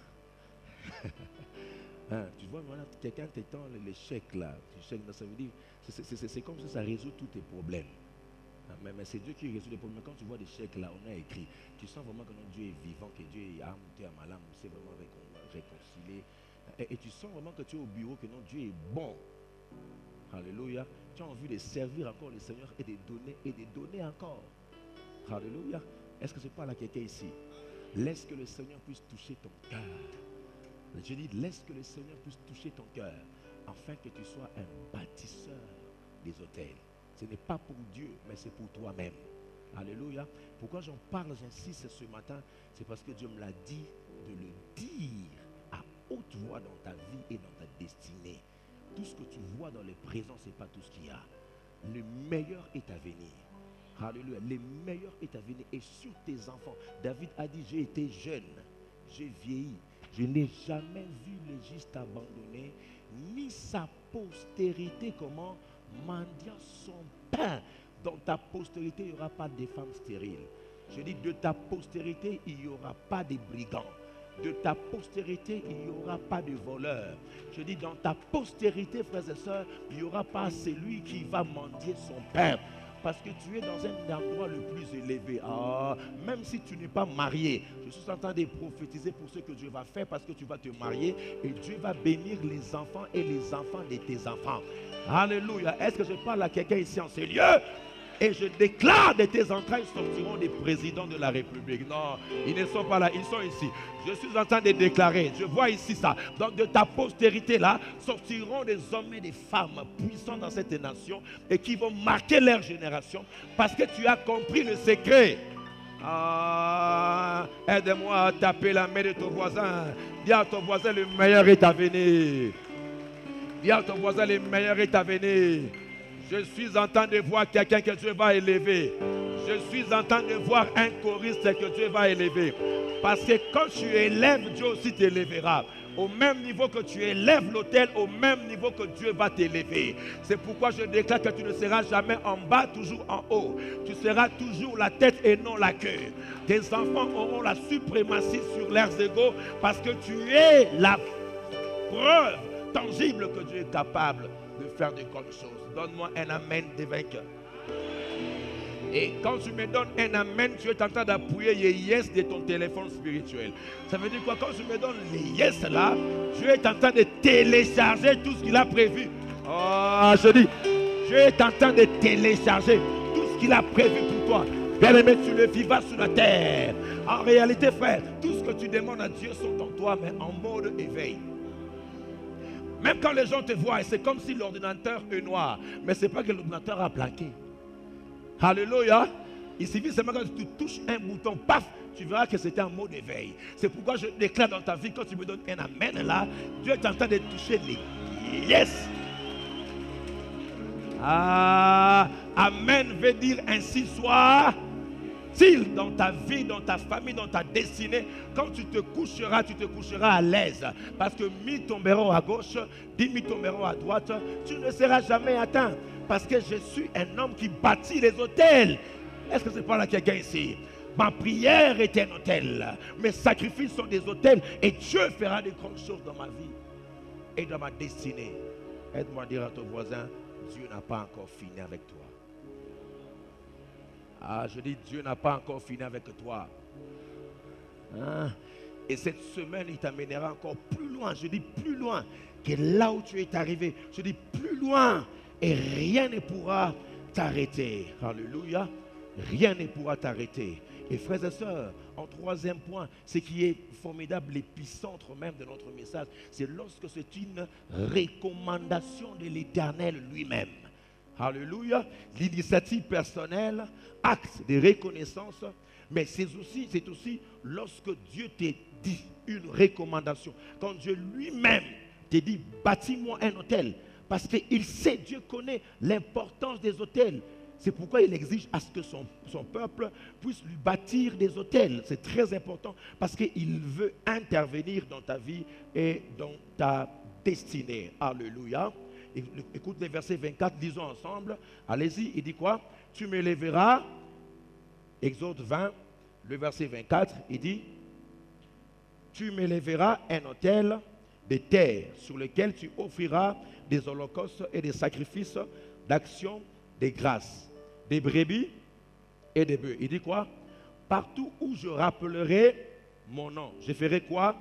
Hein, tu vois, voilà, quelqu'un t'étend les chèques là. Ça veut dire, c'est comme ça résout tous tes problèmes. Hein, mais c'est Dieu qui résout les problèmes. Quand tu vois des chèques là, on a écrit, tu sens vraiment que notre Dieu est vivant, que Dieu est âme, tu es à malade, c'est vraiment avec réconcilier. Et tu sens vraiment que tu es au bureau, que non, Dieu est bon. Alléluia. Tu as envie de servir encore le Seigneur et de donner encore. Alléluia. Est-ce que je parle à quelqu'un ici? Laisse que le Seigneur puisse toucher ton cœur. Je dis, laisse que le Seigneur puisse toucher ton cœur, afin que tu sois un bâtisseur des autels. Ce n'est pas pour Dieu, mais c'est pour toi-même. Alléluia. Pourquoi j'en parle, j'insiste ce matin, c'est parce que Dieu me l'a dit de le dire à haute voix dans ta vie et dans ta destinée. Tout ce que tu vois dans le présent, ce n'est pas tout ce qu'il y a. Le meilleur est à venir. Alléluia. Le meilleur est à venir. Et sur tes enfants, David a dit, j'ai été jeune, j'ai vieilli. Je n'ai jamais vu le juste abandonné, ni sa postérité comment mendiant son pain. Dans ta postérité, il n'y aura pas de femmes stériles. Je dis, de ta postérité, il n'y aura pas de brigands. De ta postérité, il n'y aura pas de voleurs. Je dis, dans ta postérité, frères et sœurs, il n'y aura pas celui qui va mendier son pain. Parce que tu es dans un endroit le plus élevé. Même si tu n'es pas marié, je suis en train de prophétiser pour ce que Dieu va faire, parce que tu vas te marier et Dieu va bénir les enfants et les enfants de tes enfants. Alléluia. Est-ce que je parle à quelqu'un ici en ces lieux? Et je déclare de tes entrailles sortiront des présidents de la République. Non, ils ne sont pas là, ils sont ici. Je suis en train de déclarer, je vois ici ça. Donc de ta postérité là, sortiront des hommes et des femmes puissants dans cette nation et qui vont marquer leur génération parce que tu as compris le secret. Aide-moi à taper la main de ton voisin. Dis à ton voisin, le meilleur est à venir. Dis à ton voisin, le meilleur est à venir. Je suis en train de voir quelqu'un que Dieu va élever. Je suis en train de voir un choriste que Dieu va élever. Parce que quand tu élèves, Dieu aussi t'élèvera. Au même niveau que tu élèves l'autel, au même niveau que Dieu va t'élever. C'est pourquoi je déclare que tu ne seras jamais en bas, toujours en haut. Tu seras toujours la tête et non la queue. Tes enfants auront la suprématie sur leurs égaux parce que tu es la preuve tangible que Dieu est capable de faire de grandes choses. Donne-moi un amen des vainqueurs. Et quand tu me donnes un amen, tu es en train d'appuyer les yes de ton téléphone spirituel. Ça veut dire quoi? Quand tu me donnes les yes là, Dieu est en train de télécharger tout ce qu'il a prévu. Je dis, Dieu est en train de télécharger tout ce qu'il a prévu pour toi. Bien-aimé, tu le vivras sur la terre. En réalité, frère, tout ce que tu demandes à Dieu sont en toi, mais en mode éveil. Même quand les gens te voient, c'est comme si l'ordinateur est noir. Mais ce n'est pas que l'ordinateur a planqué. Alléluia. Il suffit seulement quand tu touches un bouton, paf, tu verras que c'était un mot d'éveil. C'est pourquoi je déclare dans ta vie, quand tu me donnes un amen là, Dieu est en train de toucher les yes. Amen veut dire ainsi soit. Dans ta vie, dans ta famille, dans ta destinée, quand tu te coucheras à l'aise. Parce que 1000 tomberont à gauche, 10 000 tomberont à droite, tu ne seras jamais atteint. Parce que je suis un homme qui bâtit les autels. Est-ce que c'est pas là quelqu'un ici? Ma prière est un autel. Mes sacrifices sont des autels. Et Dieu fera de grandes choses dans ma vie et dans ma destinée. Aide-moi à dire à ton voisin, Dieu n'a pas encore fini avec toi. Je dis, Dieu n'a pas encore fini avec toi. Et cette semaine, il t'amènera encore plus loin. Je dis plus loin que là où tu es arrivé. Je dis plus loin. Et rien ne pourra t'arrêter. Alléluia. Rien ne pourra t'arrêter. Et frères et sœurs, en troisième point, ce qui est formidable, l'épicentre même de notre message, c'est lorsque c'est une recommandation de l'Éternel lui-même. Alléluia. L'initiative personnelle, acte de reconnaissance, mais c'est aussi lorsque Dieu te dit une recommandation. Quand Dieu lui-même te dit, bâtis-moi un autel. Parce qu'il sait, Dieu connaît l'importance des autels. C'est pourquoi il exige à ce que son peuple puisse lui bâtir des autels. C'est très important parce qu'il veut intervenir dans ta vie et dans ta destinée. Alléluia. Écoute les versets 24, lisons ensemble. Allez-y, il dit quoi? Tu m'élèveras. Exode 20, le verset 24, il dit, tu m'élèveras un autel de terre sur lequel tu offriras des holocaustes et des sacrifices d'action, des grâces, des brebis et des bœufs. Il dit quoi? Partout où je rappellerai mon nom, je ferai quoi?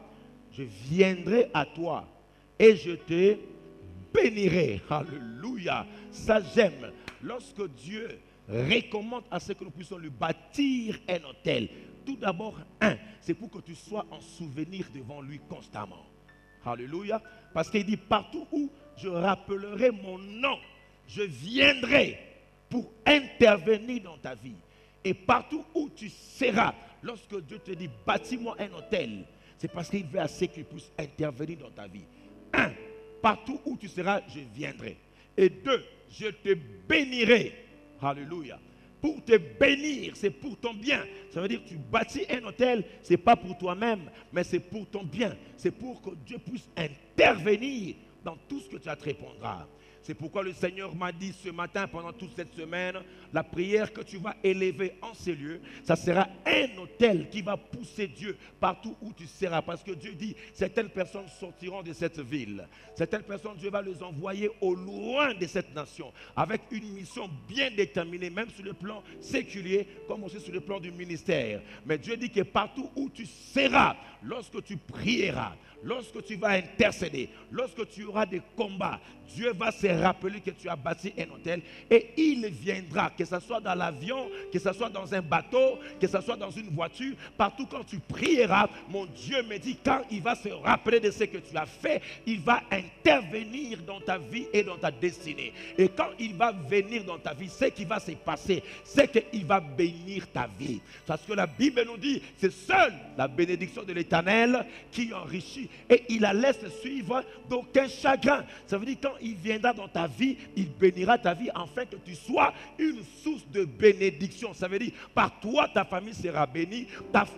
je viendrai à toi et je te bénirai. Alléluia. Ça j'aime. Lorsque Dieu recommande à ce que nous puissions lui bâtir un autel, tout d'abord, c'est pour que tu sois en souvenir devant lui constamment. Alléluia. Parce qu'il dit, partout où je rappellerai mon nom, je viendrai pour intervenir dans ta vie. Et partout où tu seras, lorsque Dieu te dit, bâtis-moi un autel, c'est parce qu'il veut assez qu'il puisse intervenir dans ta vie. Partout où tu seras, je viendrai. Et 2, je te bénirai. Alléluia. Pour te bénir, c'est pour ton bien. Ça veut dire que tu bâtis un autel, ce n'est pas pour toi-même, mais c'est pour ton bien. C'est pour que Dieu puisse intervenir dans tout ce que tu entreprendras. C'est pourquoi le Seigneur m'a dit ce matin, pendant toute cette semaine, la prière que tu vas élever en ces lieux, ça sera un autel qui va pousser Dieu partout où tu seras. Parce que Dieu dit, certaines personnes sortiront de cette ville. Certaines personnes, Dieu va les envoyer au loin de cette nation, avec une mission bien déterminée, même sur le plan séculier, comme aussi sur le plan du ministère. Mais Dieu dit que partout où tu seras, lorsque tu prieras, lorsque tu vas intercéder, lorsque tu auras des combats, Dieu va se rappeler que tu as bâti un autel et il viendra, que ce soit dans l'avion, que ce soit dans un bateau, que ce soit dans une voiture, partout quand tu prieras, mon Dieu me dit, quand il va se rappeler de ce que tu as fait, il va intervenir dans ta vie et dans ta destinée. Et quand il va venir dans ta vie, ce qui va se passer, c'est qu'il va bénir ta vie. Parce que la Bible nous dit, c'est seule la bénédiction de l'Éternel qui enrichit et il la laisse suivre d'aucun chagrin. Ça veut dire quand il viendra dans ta vie, il bénira ta vie afin que tu sois une source de bénédiction. Ça veut dire par toi ta famille sera bénie, par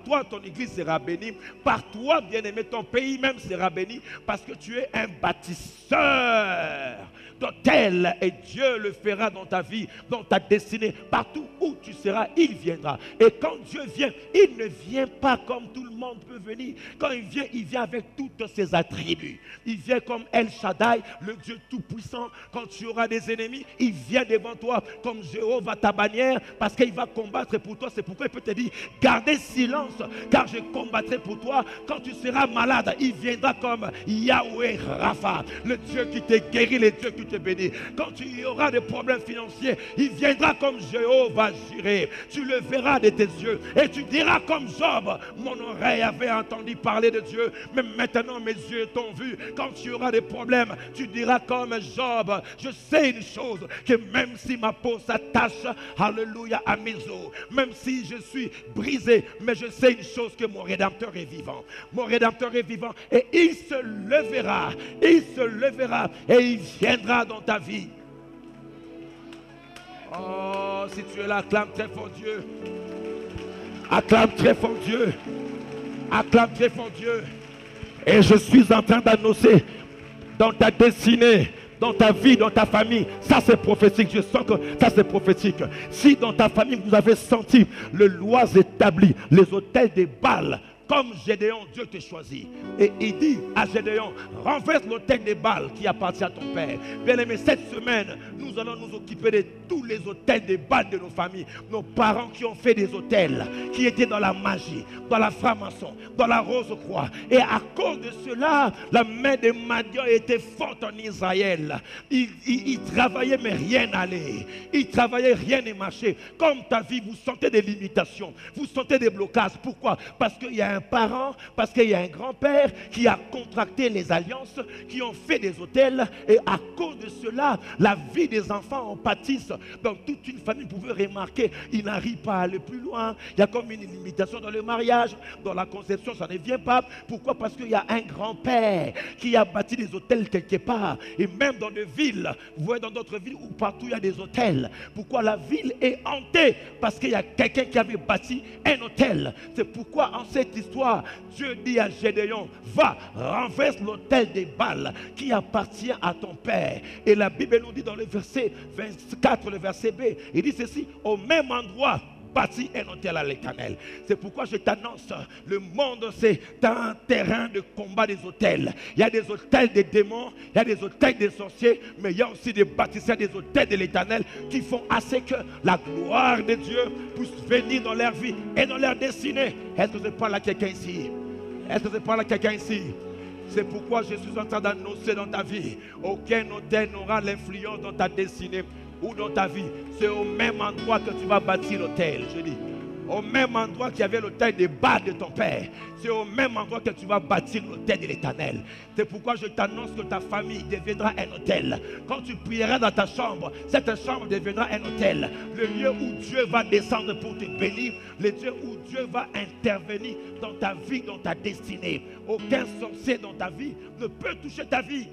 toi ton église sera bénie, par toi bien-aimé ton pays même sera béni parce que tu es un bâtisseur d'autel et Dieu le fera dans ta vie, dans ta destinée, partout où tu seras, il viendra. Et quand Dieu vient, il ne vient pas comme tout le monde peut venir. Quand il vient avec tous ses attributs. Il vient comme El Shaddai, le Dieu tout-puissant. Quand tu auras des ennemis, il vient devant toi comme Jéhovah ta bannière parce qu'il va combattre pour toi. C'est pourquoi il peut te dire, gardez silence car je combattrai pour toi. Quand tu seras malade, il viendra comme Yahweh Rapha, le Dieu qui te guérit, le Dieu qui te bénit. Quand tu auras des problèmes financiers, il viendra comme Jéhovah Jireh. Tu le verras de tes yeux et tu diras comme Job, mon oreille avait entendu parler de Dieu, mais maintenant mes yeux t'ont vu. Quand tu auras des problèmes, tu diras comme Job, je sais une chose, que même si ma peau s'attache, alléluia, à mes os, même si je suis brisé, mais je sais une chose, que mon Rédempteur est vivant. Mon Rédempteur est vivant et il se lèvera et il viendra dans ta vie. Oh, si tu es là, acclame très fort Dieu. Acclame très fort Dieu. Acclame très fort Dieu. Et je suis en train d'annoncer dans ta destinée, dans ta vie, dans ta famille, ça c'est prophétique. Je sens que ça c'est prophétique. Si dans ta famille vous avez senti les lois établies, les autels des Baals, comme Gédéon, Dieu te choisit. Et il dit à Gédéon, renverse l'autel des Baals qui appartient à ton père. Bien aimé, cette semaine, nous allons nous occuper de tous les autels des Baals de nos familles. Nos parents qui ont fait des autels, qui étaient dans la magie, dans la franc-maçon, dans la rose-croix. Et à cause de cela, la main de Madian était forte en Israël. Ils travaillaient mais rien n'allait. Ils travaillaient, rien ne marchait. Comme ta vie, vous sentez des limitations, vous sentez des blocages. Pourquoi? Parce qu'il y a un parent, parce qu'il y a un grand-père qui a contracté les alliances, qui ont fait des autels, et à cause de cela, la vie des enfants en pâtisse. Dans toute une famille, vous pouvez remarquer, ils n'arrivent pas à aller plus loin. Il y a comme une limitation dans le mariage, dans la conception, ça ne vient pas. Pourquoi? Parce qu'il y a un grand-père qui a bâti des autels quelque part. Et même dans des villes, vous voyez dans d'autres villes où partout il y a des autels. Pourquoi la ville est hantée? Parce qu'il y a quelqu'un qui avait bâti un autel. C'est pourquoi en cette histoire, Dieu dit à Gédéon, va, renverse l'autel des Baals qui appartient à ton père. Et la Bible nous dit dans le verset 24, le verset B, il dit ceci, au même endroit, bâti un autel à l'Éternel. C'est pourquoi je t'annonce, le monde c'est un terrain de combat des autels. Il y a des autels des démons, il y a des autels des sorciers, mais il y a aussi des bâtisseurs des autels de l'Éternel qui font assez que la gloire de Dieu puisse venir dans leur vie et dans leur destinée. Est-ce que je parle à quelqu'un ici? Est-ce que c'est pas là quelqu'un ici? C'est pourquoi je suis en train d'annoncer dans ta vie, aucun hôtel n'aura l'influence dans ta destinée ou dans ta vie. C'est au même endroit que tu vas bâtir l'hôtel, je dis. Au même endroit qu'il y avait l'autel des bas de ton père, c'est au même endroit que tu vas bâtir l'autel de l'Éternel. C'est pourquoi je t'annonce que ta famille deviendra un hôtel. Quand tu prieras dans ta chambre, cette chambre deviendra un hôtel. Le lieu où Dieu va descendre pour te bénir, le lieu où Dieu va intervenir dans ta vie, dans ta destinée. Aucun sorcier dans ta vie ne peut toucher ta vie.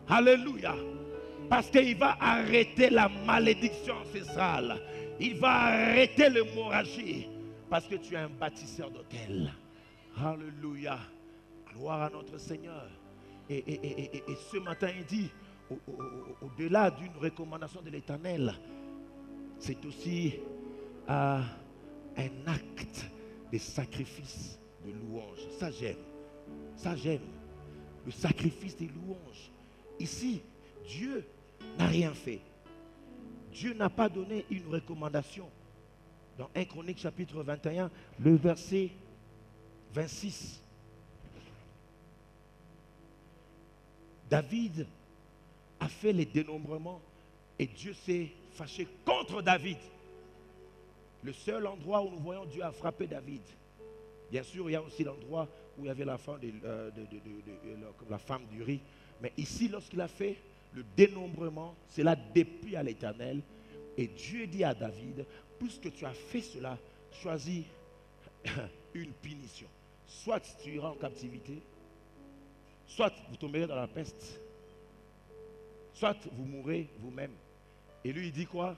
Alléluia. Parce qu'il va arrêter la malédiction ancestrale. Il va arrêter l'hémorragie. Parce que tu es un bâtisseur d'autel. Alléluia. Gloire à notre Seigneur. Et ce matin, il dit, au-delà d'une recommandation de l'Éternel, c'est aussi un acte de sacrifice de louange. Ça j'aime. Ça j'aime. Le sacrifice des louanges. Ici, Dieu n'a rien fait. Dieu n'a pas donné une recommandation. Dans 1 Chronique chapitre 21, le verset 26. David a fait les dénombrements et Dieu s'est fâché contre David. Le seul endroit où nous voyons Dieu a frappé David. Bien sûr, il y a aussi l'endroit où il y avait la femme, la femme d'Uri. Mais ici, lorsqu'il a fait le dénombrement, cela déplie à l'Éternel. Et Dieu dit à David, puisque tu as fait cela, choisis une punition. Soit tu iras en captivité, soit vous tomberez dans la peste, soit vous mourrez vous-même. Et lui, il dit quoi?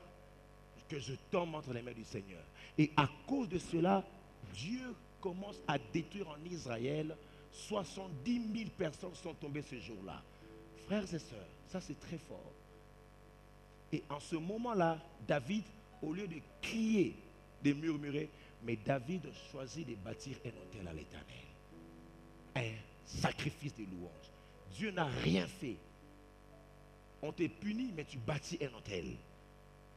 Que je tombe entre les mains du Seigneur. Et à cause de cela, Dieu commence à détruire en Israël. 70 000 personnes sont tombées ce jour-là. Frères et sœurs, ça c'est très fort. Et en ce moment-là, David, au lieu de crier, de murmurer, mais David choisit de bâtir un autel à l'Éternel. Un sacrifice de louange. Dieu n'a rien fait. On te punit, mais tu bâtis un autel.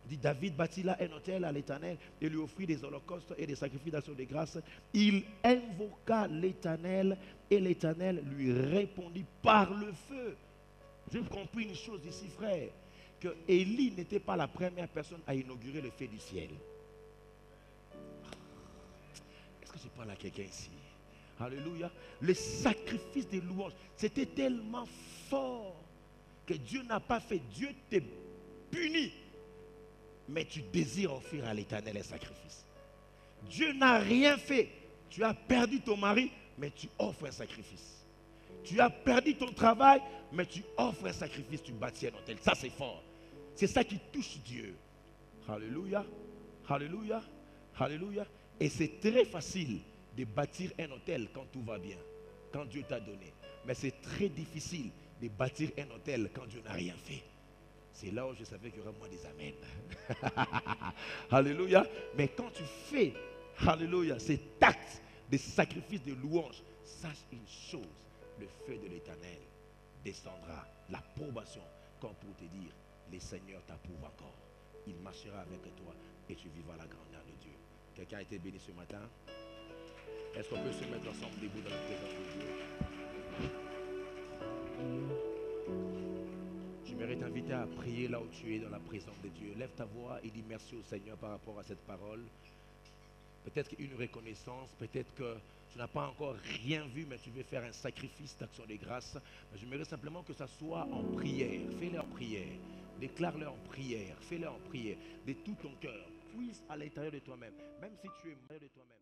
Dit David bâtit là un autel à l'Éternel et lui offrit des holocaustes et des sacrifices d'action de grâce. Il invoqua l'Éternel et l'Éternel lui répondit par le feu. J'ai compris une chose ici, frère, que Élie n'était pas la première personne à inaugurer le feu du ciel. Est-ce que je parle à quelqu'un ici? Alléluia. Le sacrifice des louanges, c'était tellement fort que Dieu n'a pas fait. Dieu te punit, mais tu désires offrir à l'Éternel un sacrifice. Dieu n'a rien fait. Tu as perdu ton mari, mais tu offres un sacrifice. Tu as perdu ton travail, mais tu offres un sacrifice, tu bâtis un autel. Ça, c'est fort. C'est ça qui touche Dieu. Alléluia. Alléluia. Alléluia. Et c'est très facile de bâtir un autel quand tout va bien, quand Dieu t'a donné. Mais c'est très difficile de bâtir un autel quand Dieu n'a rien fait. C'est là où je savais qu'il y aurait moins des amens. Alléluia. Mais quand tu fais, alléluia, cet acte de sacrifice de louange, sache une chose, le feu de l'Éternel descendra, l'approbation, comme pour te dire, le Seigneur t'approuve encore. Il marchera avec toi et tu vivras la grandeur de Dieu. Quelqu'un a été béni ce matin? Est-ce qu'on peut se mettre ensemble debout dans la présence de Dieu? J'aimerais t'inviter à prier là où tu es dans la présence de Dieu. Lève ta voix et dis merci au Seigneur par rapport à cette parole. Peut-être une reconnaissance, peut-être que tu n'as pas encore rien vu, mais tu veux faire un sacrifice d'action de grâce. Mais j'aimerais simplement que ça soit en prière. Fais-le en prière. Déclare-le en prière. Fais-le en prière. De tout ton cœur. Puise à l'intérieur de toi-même. Même si tu es mal de toi-même.